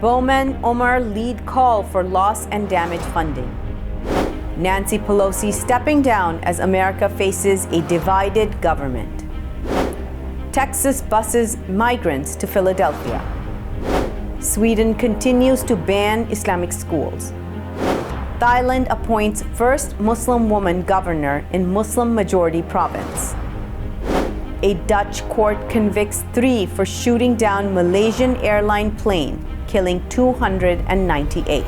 Bowman, Omar lead call for loss and damage funding. Nancy Pelosi stepping down as America faces a divided government. Texas buses migrants to Philadelphia. Sweden continues to ban Islamic schools. Thailand appoints first Muslim woman governor in Muslim-majority province. A Dutch court convicts 3 for shooting down Malaysian airline plane, killing 298.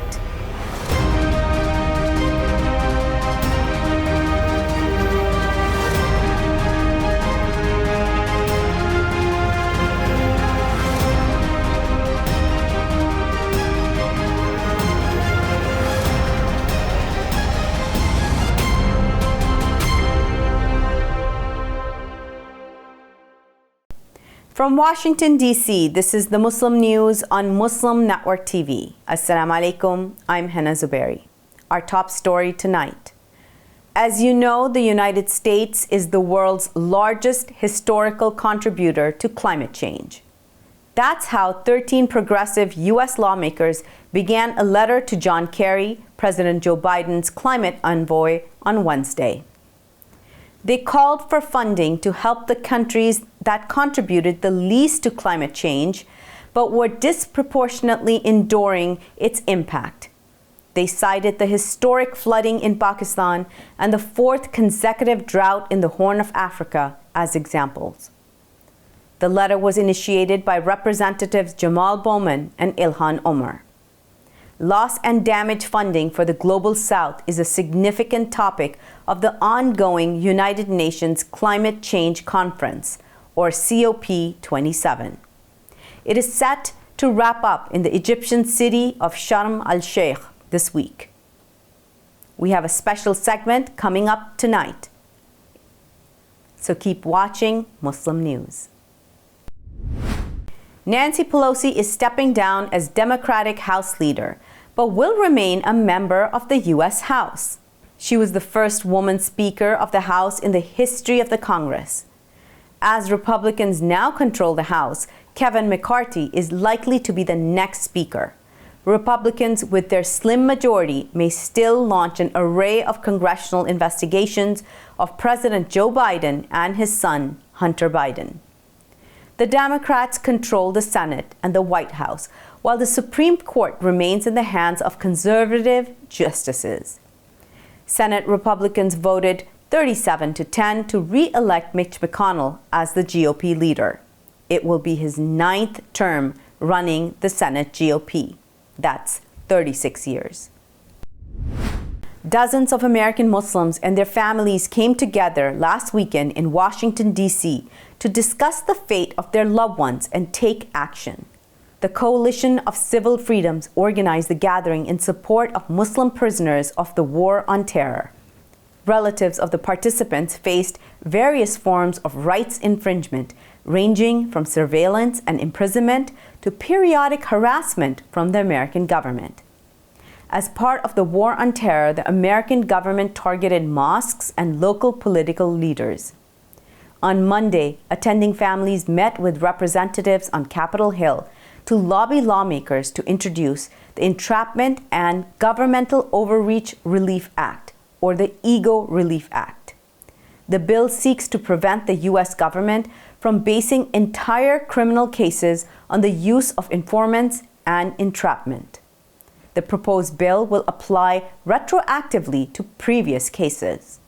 From Washington, D.C., this is the Muslim News on Muslim Network TV. Assalamu alaikum, I'm Hena Zuberi. Our top story tonight. As you know, the United States is the world's largest historical contributor to climate change. That's how 13 progressive U.S. lawmakers began a letter to John Kerry, President Joe Biden's climate envoy, on Wednesday. They called for funding to help the countries that contributed the least to climate change, but were disproportionately enduring its impact. They cited the historic flooding in Pakistan and the 4th consecutive drought in the Horn of Africa as examples. The letter was initiated by Representatives Jamal Bowman and Ilhan Omar. Loss and damage funding for the Global South is a significant topic of the ongoing United Nations Climate Change Conference, or COP27. It is set to wrap up in the Egyptian city of Sharm el-Sheikh this week. We have a special segment coming up tonight, so keep watching Muslim News. Nancy Pelosi is stepping down as Democratic House Leader, but will remain a member of the U.S. House. She was the first woman Speaker of the House in the history of the Congress. As Republicans now control the House, Kevin McCarthy is likely to be the next Speaker. Republicans, with their slim majority, may still launch an array of congressional investigations of President Joe Biden and his son, Hunter Biden. The Democrats control the Senate and the White House, while the Supreme Court remains in the hands of conservative justices. Senate Republicans voted 37-10 to re-elect Mitch McConnell as the GOP leader. It will be his 9th term running the Senate GOP. That's 36 years. Dozens of American Muslims and their families came together last weekend in Washington, D.C. to discuss the fate of their loved ones and take action. The Coalition of Civil Freedoms organized the gathering in support of Muslim prisoners of the War on Terror. Relatives of the participants faced various forms of rights infringement, ranging from surveillance and imprisonment to periodic harassment from the American government. As part of the War on Terror, the American government targeted mosques and local political leaders. On Monday, attending families met with representatives on Capitol Hill to lobby lawmakers to introduce the Entrapment and Governmental Overreach Relief Act, or the EGO Relief Act. The bill seeks to prevent the U.S. government from basing entire criminal cases on the use of informants and entrapment. The proposed bill will apply retroactively to previous cases.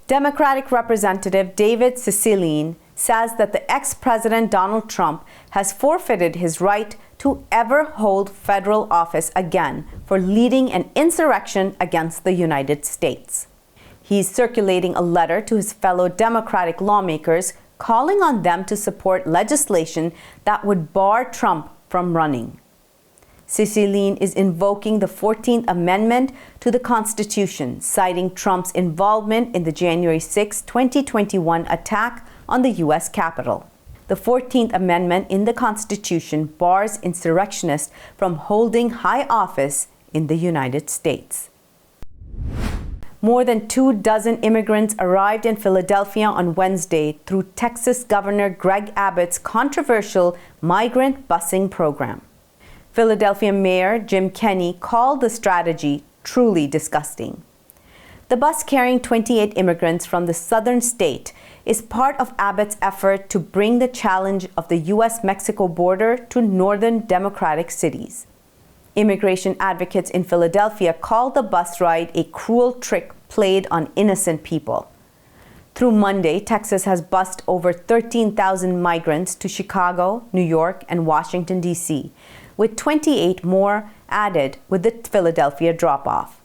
Democratic Representative David Cicilline says that the ex-president Donald Trump has forfeited his right to ever hold federal office again for leading an insurrection against the United States. He's circulating a letter to his fellow Democratic lawmakers calling on them to support legislation that would bar Trump from running. Cicilline is invoking the 14th Amendment to the Constitution, citing Trump's involvement in the January 6, 2021 attack on the U.S. Capitol. The 14th Amendment in the Constitution bars insurrectionists from holding high office in the United States. More than 24 immigrants arrived in Philadelphia on Wednesday through Texas Governor Greg Abbott's controversial migrant busing program. Philadelphia Mayor Jim Kenney called the strategy truly disgusting. The bus carrying 28 immigrants from the southern state is part of Abbott's effort to bring the challenge of the U.S.-Mexico border to northern democratic cities. Immigration advocates in Philadelphia called the bus ride a cruel trick played on innocent people. Through Monday, Texas has bused over 13,000 migrants to Chicago, New York, and Washington, D.C., with 28 more added with the Philadelphia drop-off.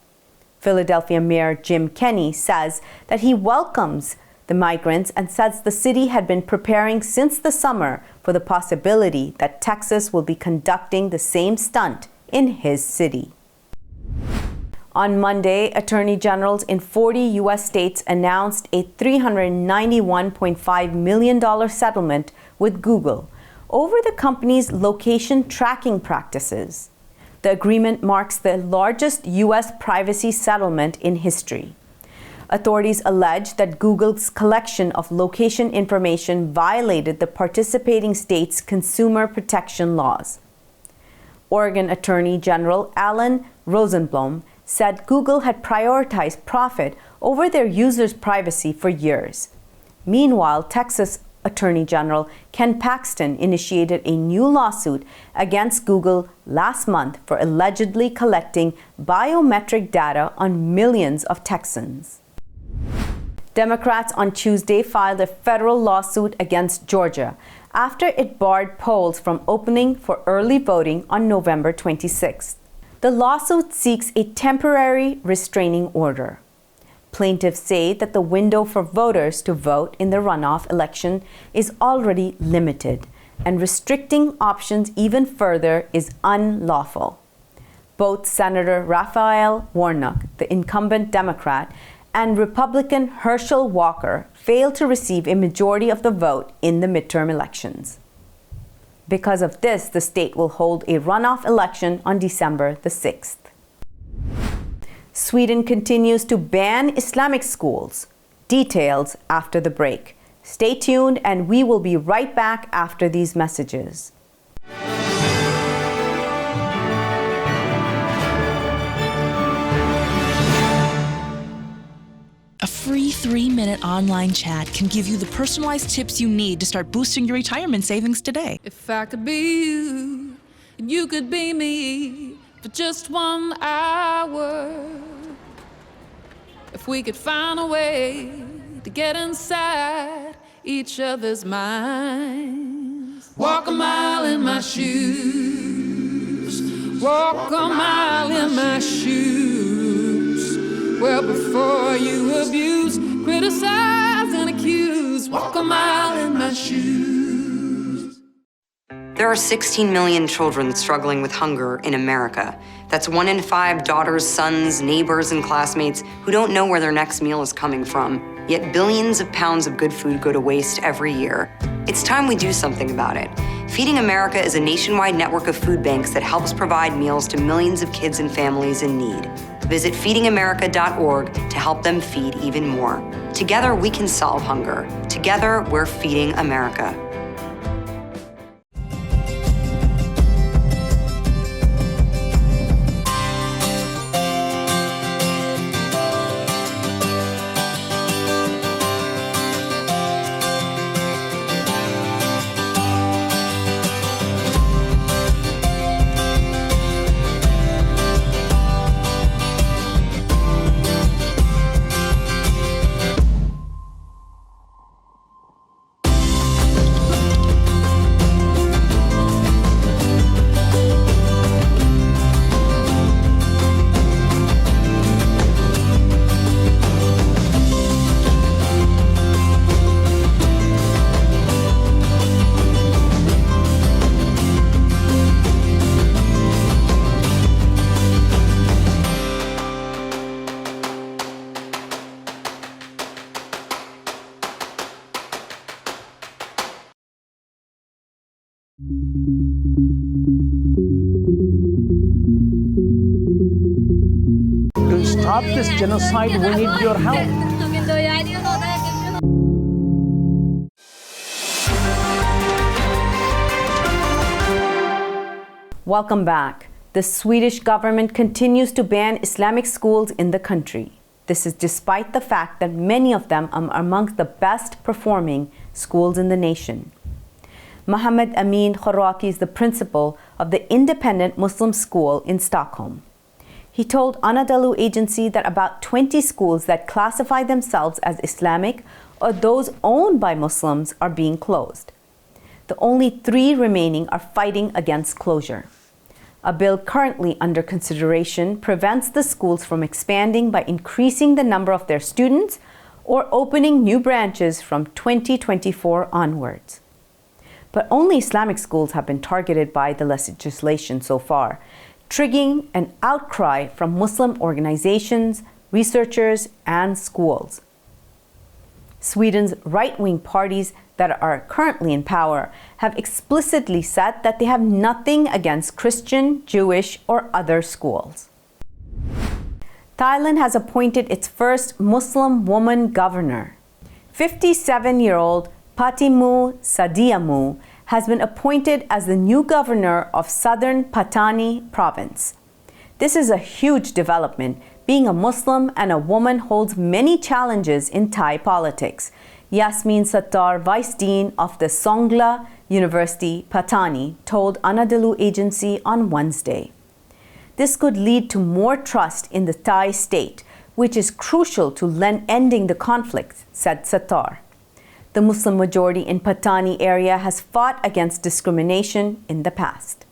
Philadelphia Mayor Jim Kenney says that he welcomes the migrants and says the city had been preparing since the summer for the possibility that Texas will be conducting the same stunt in his city. On Monday, attorney generals in 40 U.S. states announced a $391.5 million settlement with Google over the company's location tracking practices. The agreement marks the largest U.S. privacy settlement in history. Authorities allege that Google's collection of location information violated the participating states' consumer protection laws. Oregon Attorney General Alan Rosenblum said Google had prioritized profit over their users' privacy for years. Meanwhile, Texas Attorney General Ken Paxton initiated a new lawsuit against Google last month for allegedly collecting biometric data on millions of Texans. Democrats on Tuesday filed a federal lawsuit against Georgia after it barred polls from opening for early voting on November 26th. The lawsuit seeks a temporary restraining order. Plaintiffs say that the window for voters to vote in the runoff election is already limited, and restricting options even further is unlawful. Both Senator Raphael Warnock, the incumbent Democrat, and Republican Herschel Walker failed to receive a majority of the vote in the midterm elections. Because of this, the state will hold a runoff election on December the 6th. Sweden continues to ban Islamic schools. Details after the break. Stay tuned, and we will be right back after these messages. A free 3-minute online chat can give you the personalized tips you need to start boosting your retirement savings today. If I could be you, and you could be me for just 1 hour. If we could find a way to get inside each other's minds. Walk a mile in my shoes. Walk a mile in my shoes. Well, before you abuse, criticize, and accuse, walk a mile in my shoes. There are 16 million children struggling with hunger in America. That's 1 in 5 daughters, sons, neighbors, and classmates who don't know where their next meal is coming from. Yet billions of pounds of good food go to waste every year. It's time we do something about it. Feeding America is a nationwide network of food banks that helps provide meals to millions of kids and families in need. Visit feedingamerica.org to help them feed even more. Together, we can solve hunger. Together, we're feeding America. To stop this genocide, we need your help. Welcome back. The Swedish government continues to ban Islamic schools in the country. This is despite the fact that many of them are among the best performing schools in the nation. Mohammed Amin Khorraki is the principal of the independent Muslim school in Stockholm. He told Anadolu agency that about 20 schools that classify themselves as Islamic or those owned by Muslims are being closed. The only 3 remaining are fighting against closure. A bill currently under consideration prevents the schools from expanding by increasing the number of their students or opening new branches from 2024 onwards. But only Islamic schools have been targeted by the legislation so far, triggering an outcry from Muslim organizations, researchers, and schools. Sweden's right-wing parties that are currently in power have explicitly said that they have nothing against Christian, Jewish, or other schools. Thailand has appointed its first Muslim woman governor. 57-year-old Patimu Sadiamu has been appointed as the new governor of southern Patani province. This is a huge development. Being a Muslim and a woman holds many challenges in Thai politics. Yasmin Sattar, Vice Dean of the Songkhla University, Patani, told Anadolu agency on Wednesday. This could lead to more trust in the Thai state, which is crucial to ending the conflict, said Sattar. The Muslim majority in Patani area has fought against discrimination in the past.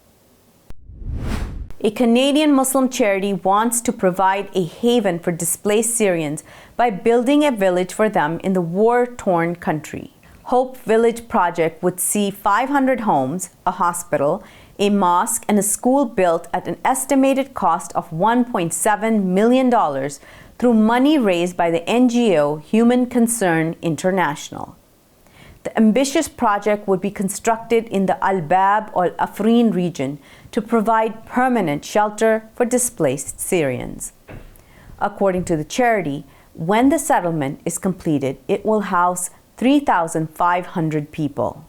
A Canadian Muslim charity wants to provide a haven for displaced Syrians by building a village for them in the war-torn country. Hope Village project would see 500 homes, a hospital, a mosque, and a school built at an estimated cost of $1.7 million through money raised by the NGO Human Concern International. The ambitious project would be constructed in the Al-Bab or Afrin region to provide permanent shelter for displaced Syrians. According to the charity, when the settlement is completed, it will house 3,500 people.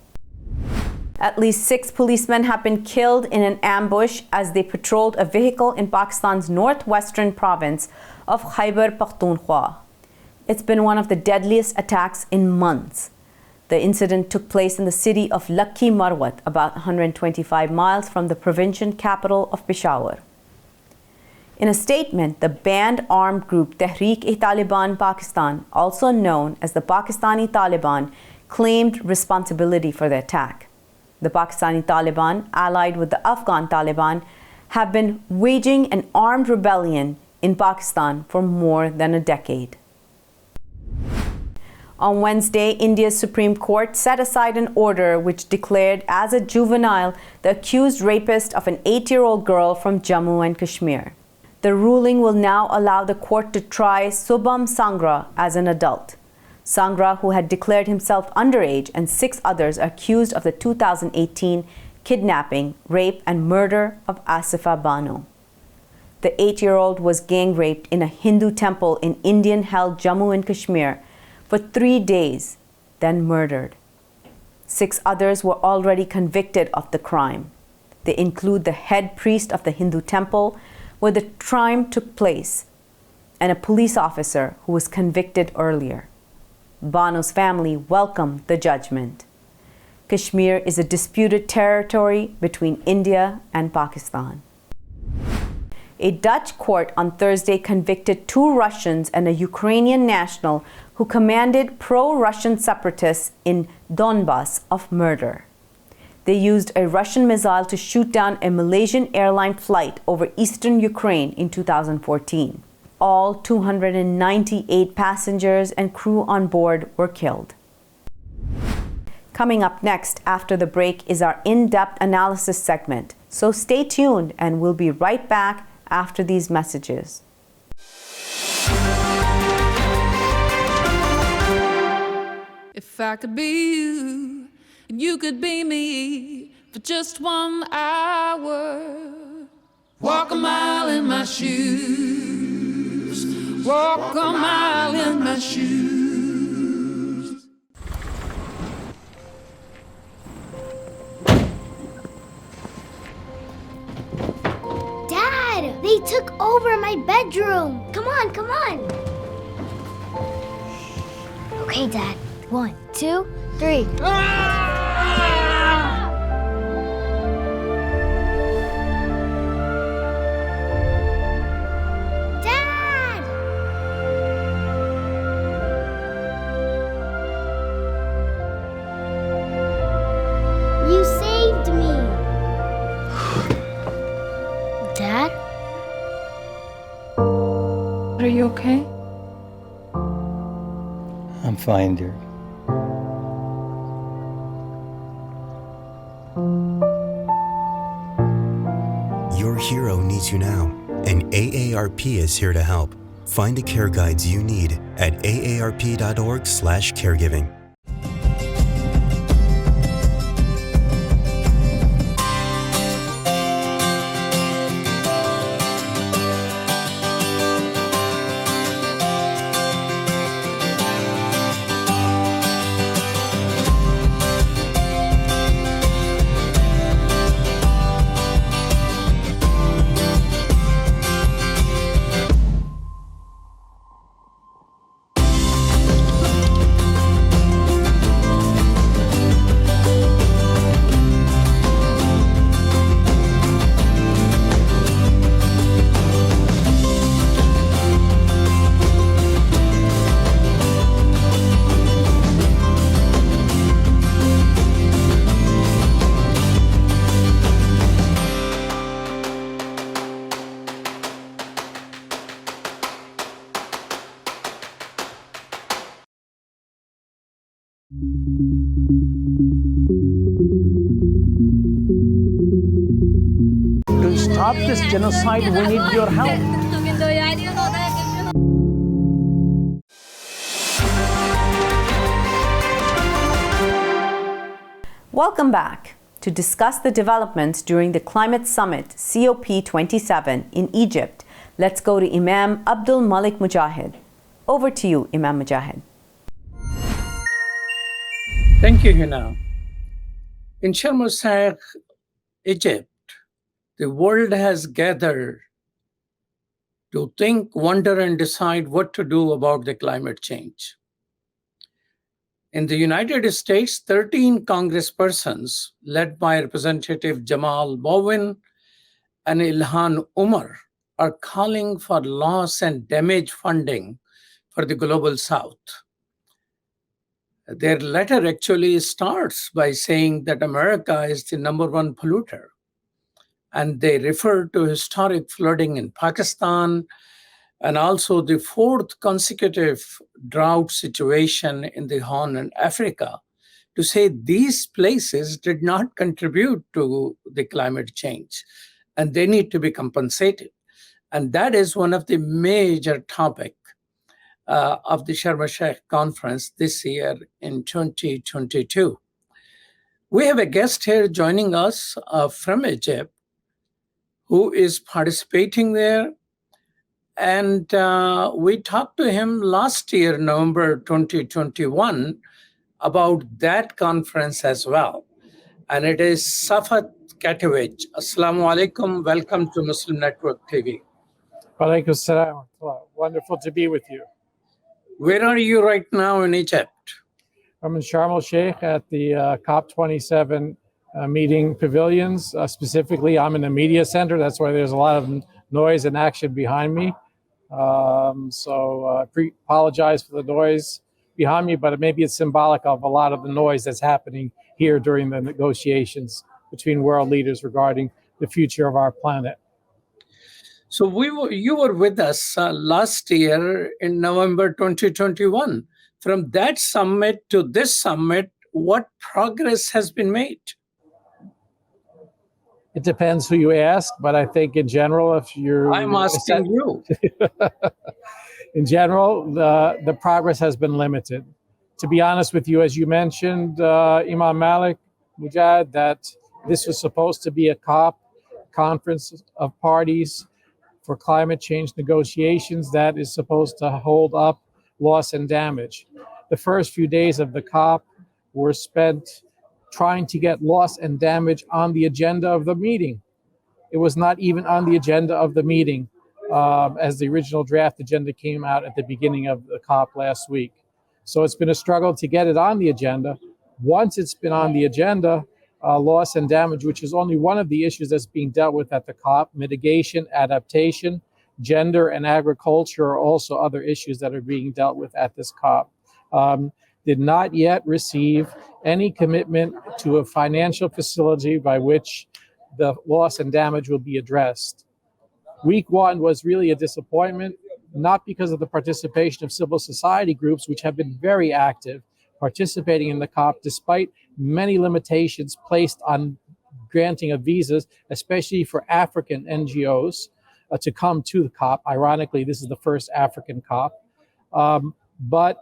At least 6 policemen have been killed in an ambush as they patrolled a vehicle in Pakistan's northwestern province of Khyber Pakhtunkhwa. It's been one of the deadliest attacks in months. The incident took place in the city of Lakhi Marwat, about 125 miles from the provincial capital of Peshawar. In a statement, the banned armed group Tehreek-e-Taliban Pakistan, also known as the Pakistani Taliban, claimed responsibility for the attack. The Pakistani Taliban, allied with the Afghan Taliban, have been waging an armed rebellion in Pakistan for more than a decade. On Wednesday, India's Supreme Court set aside an order which declared as a juvenile the accused rapist of an 8-year-old girl from Jammu and Kashmir. The ruling will now allow the court to try Subham Sangra as an adult. Sangra, who had declared himself underage, and 6 others are accused of the 2018 kidnapping, rape, and murder of Asifa Bano. The 8-year-old was gang raped in a Hindu temple in Indian-held Jammu and Kashmir for 3 days, then murdered. 6 others were already convicted of the crime. They include the head priest of the Hindu temple where the crime took place and a police officer who was convicted earlier. Bano's family welcomed the judgment. Kashmir is a disputed territory between India and Pakistan. A Dutch court on Thursday convicted 2 Russians and a Ukrainian national who commanded pro-Russian separatists in Donbas of murder. They used a Russian missile to shoot down a Malaysian airline flight over eastern Ukraine in 2014. All 298 passengers and crew on board were killed. Coming up next after the break is our in-depth analysis segment. So stay tuned and we'll be right back after these messages. If I could be you, and you could be me for just 1 hour, walk a mile in my shoes, walk a mile in my shoes. They took over my bedroom. Come on, come on. Okay, Dad. 1, 2, 3. Dad! You saved me. Dad? Are you okay? I'm fine, dear. Your hero needs you now, and AARP is here to help. Find the care guides you need at aarp.org/caregiving. To stop this genocide, we need your help. Welcome back. To discuss the developments during the Climate Summit COP27 in Egypt, let's go to Imam Abdul Malik Mujahid. Over to you, Imam Mujahid. Thank you, Hena. In Sharm el-Sheikh, Egypt, the world has gathered to think, wonder, and decide what to do about the climate change. In the United States, 13 congresspersons, led by Representative Jamal Bowman and Ilhan Omar, are calling for loss and damage funding for the Global South. Their letter actually starts by saying that America is the #1 polluter. And they refer to historic flooding in Pakistan and also the 4th consecutive drought situation in the Horn in Africa to say these places did not contribute to the climate change and they need to be compensated. And that is one of the major topics of the Sharm el-Sheikh conference this year in 2022. We have a guest here joining us from Egypt who is participating there. And we talked to him last year, November 2021, about that conference as well. And it is Saffet Catavic. Assalamu alaikum. Welcome to Muslim Network TV. Walaikum salam. Wonderful to be with you. Where are you right now in Egypt? I'm in Sharm el-Sheikh at the COP27 meeting pavilions. Specifically, I'm in the media center. That's why there's a lot of noise and action behind me. Apologize for the noise behind me, but maybe it's symbolic of a lot of the noise that's happening here during the negotiations between world leaders regarding the future of our planet. So you were with us last year in November 2021. From that summit to this summit, what progress has been made? It depends who you ask, but I think in general, if you're... I'm asking you. In general, the progress has been limited. To be honest with you, as you mentioned, Imam Malik Mujahid, that this was supposed to be a COP, Conference of Parties for Climate Change Negotiations, that is supposed to hold up loss and damage. The first few days of the COP were spent trying to get loss and damage on the agenda of the meeting. It was not even on the agenda of the meeting as the original draft agenda came out at the beginning of the COP last week. So it's been a struggle to get it on the agenda. Once it's been on the agenda, loss and damage, which is only one of the issues that's being dealt with at the COP, mitigation, adaptation, gender, and agriculture are also other issues that are being dealt with at this COP. Did not yet receive any commitment to a financial facility by which the loss and damage will be addressed. Week one was really a disappointment, not because of the participation of civil society groups, which have been very active, participating in the COP despite many limitations placed on granting of visas, especially for African NGOs to come to the COP. Ironically, this is the first African COP. But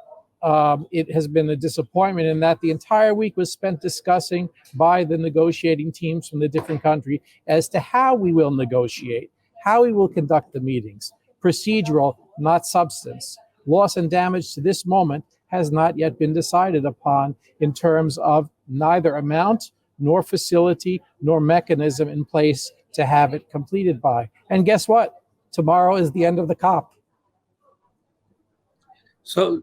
it has been a disappointment in that the entire week was spent discussing by the negotiating teams from the different countries as to how we will negotiate, how we will conduct the meetings, procedural, not substance. Loss and damage to this moment has not yet been decided upon in terms of neither amount, nor facility, nor mechanism in place to have it completed by. And guess what? Tomorrow is the end of the COP. So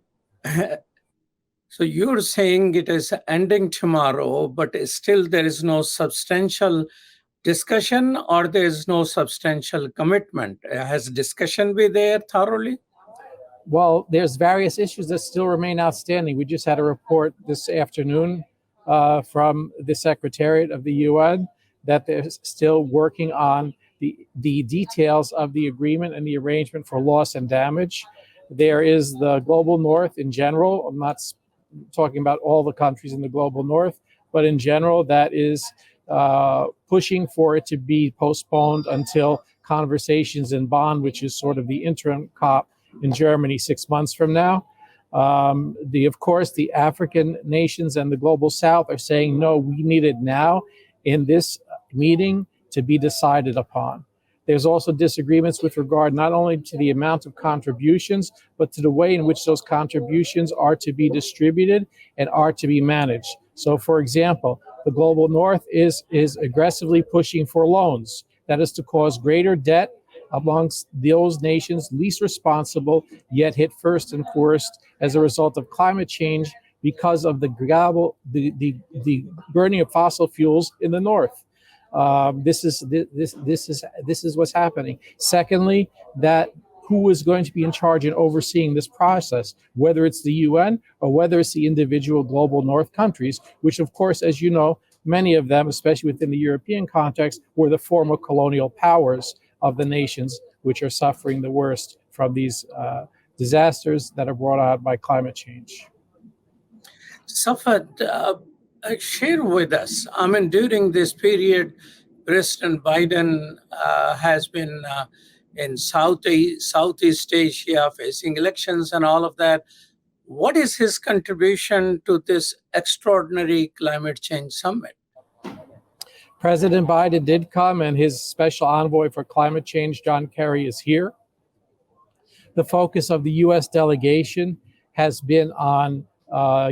you're saying it is ending tomorrow, but still there is no substantial discussion or there is no substantial commitment. Has discussion been there thoroughly? Well, there's various issues that still remain outstanding. We just had a report this afternoon from the Secretariat of the UN that they're still working on the details of the agreement and the arrangement for loss and damage. There is the Global North in general. I'm not talking about all the countries in the Global North, but in general, that is pushing for it to be postponed until conversations in Bonn, which is sort of the interim COP in Germany 6 months from now. Of course, the African nations and the Global South are saying, no, we need it now in this meeting to be decided upon. There's also disagreements with regard not only to the amount of contributions, but to the way in which those contributions are to be distributed and are to be managed. So, for example, the Global North is aggressively pushing for loans. That is to cause greater debt amongst those nations least responsible, yet hit first and worst as a result of climate change because of the burning of fossil fuels in the north. This is what's happening. Secondly, that who is going to be in charge in overseeing this process, whether it's the UN or whether it's the individual Global North countries, which of course, as you know, many of them, especially within the European context, were the former colonial powers of the nations which are suffering the worst from these disasters that are brought on by climate change. Saffet, share with us, during this period, President Biden has been in Southeast Asia facing elections and all of that. What is his contribution to this extraordinary climate change summit? President Biden did come, and his special envoy for climate change, John Kerry, is here. The focus of the U.S. delegation has been on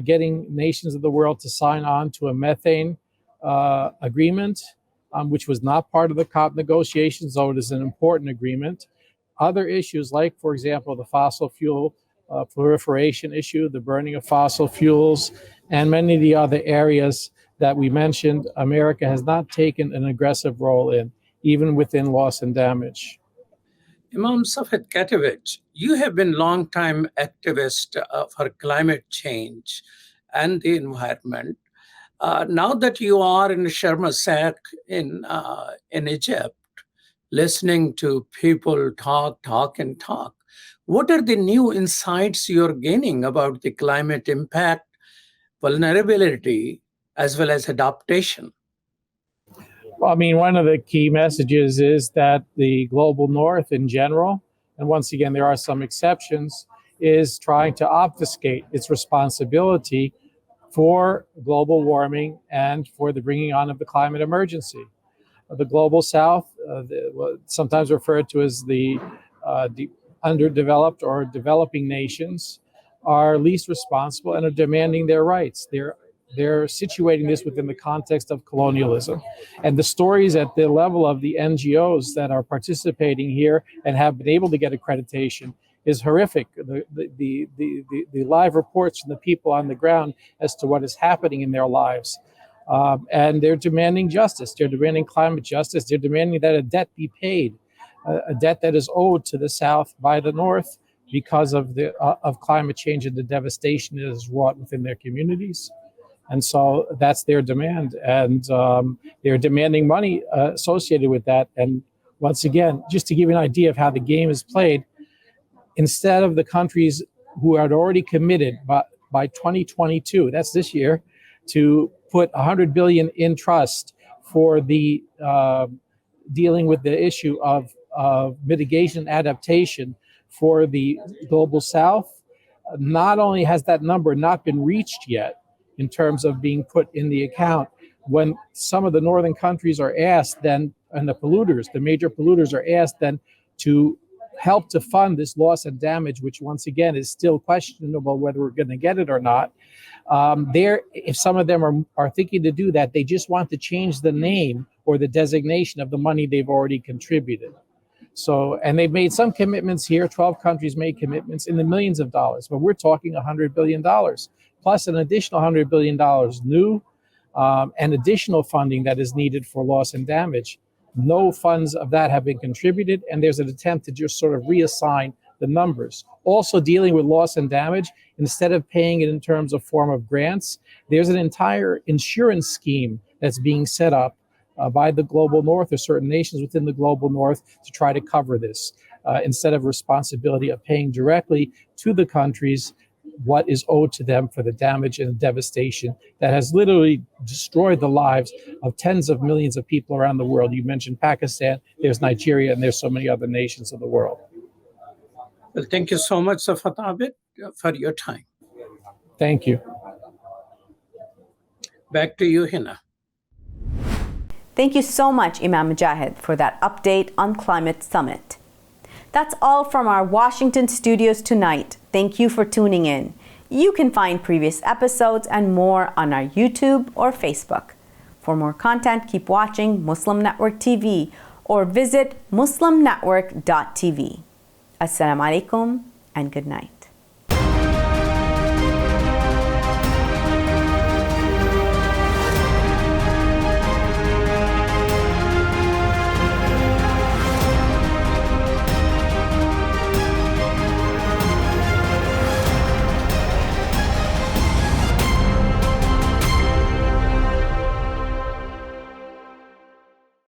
getting nations of the world to sign on to a methane agreement, which was not part of the COP negotiations, though it is an important agreement. Other issues like, for example, the fossil fuel proliferation issue, the burning of fossil fuels, and many of the other areas that we mentioned, America has not taken an aggressive role in, even within loss and damage. Imam Saffet Catavic, you have been a long-time activist for climate change and the environment. Now that you are in Sharm el-Sheikh in Egypt, listening to people talk, what are the new insights you're gaining about the climate impact, vulnerability, as well as adaptation? Well, one of the key messages is that the Global North in general, and once again, there are some exceptions, is trying to obfuscate its responsibility for global warming and for the bringing on of the climate emergency. The Global South, sometimes referred to as the underdeveloped or developing nations, are least responsible and are demanding their rights. They're they're situating this within the context of colonialism. And the stories at the level of the NGOs that are participating here and have been able to get accreditation is horrific. The live reports from the people on the ground as to what is happening in their lives. And they're demanding justice. They're demanding climate justice. They're demanding that a debt be paid, a debt that is owed to the South by the North because of of climate change and the devastation it has wrought within their communities. And so that's their demand. And they're demanding money associated with that. And once again, just to give you an idea of how the game is played, instead of the countries who had already committed by 2022, that's this year, to put $100 billion in trust for the dealing with the issue of mitigation and adaptation for the global South, not only has that number not been reached yet in terms of being put in the account, when some of the northern countries are asked then, and the polluters, the major polluters are asked then to help to fund this loss and damage, which once again is still questionable whether we're going to get it or not. If some of them are thinking to do that, they just want to change the name or the designation of the money they've already contributed. So, and they've made some commitments here. 12 countries made commitments in the millions of dollars, but we're talking $100 billion, plus an additional $100 billion new and additional funding that is needed for loss and damage. No funds of that have been contributed, and there's an attempt to just sort of reassign the numbers. Also dealing with loss and damage, instead of paying it in terms of form of grants, there's an entire insurance scheme that's being set up by the global North or certain nations within the global North to try to cover this, instead of responsibility of paying directly to the countries what is owed to them for the damage and devastation that has literally destroyed the lives of tens of millions of people around the world. You mentioned Pakistan, there's Nigeria, and there's so many other nations of the world. Well, thank you so much, Saffet, for your time. Thank you. Back to you, Hena. Thank you so much, Imam Mujahid, for that update on Climate Summit. That's all from our Washington studios tonight. Thank you for tuning in. You can find previous episodes and more on our YouTube or Facebook. For more content, keep watching Muslim Network TV or visit muslimnetwork.tv. Assalamu alaikum and good night.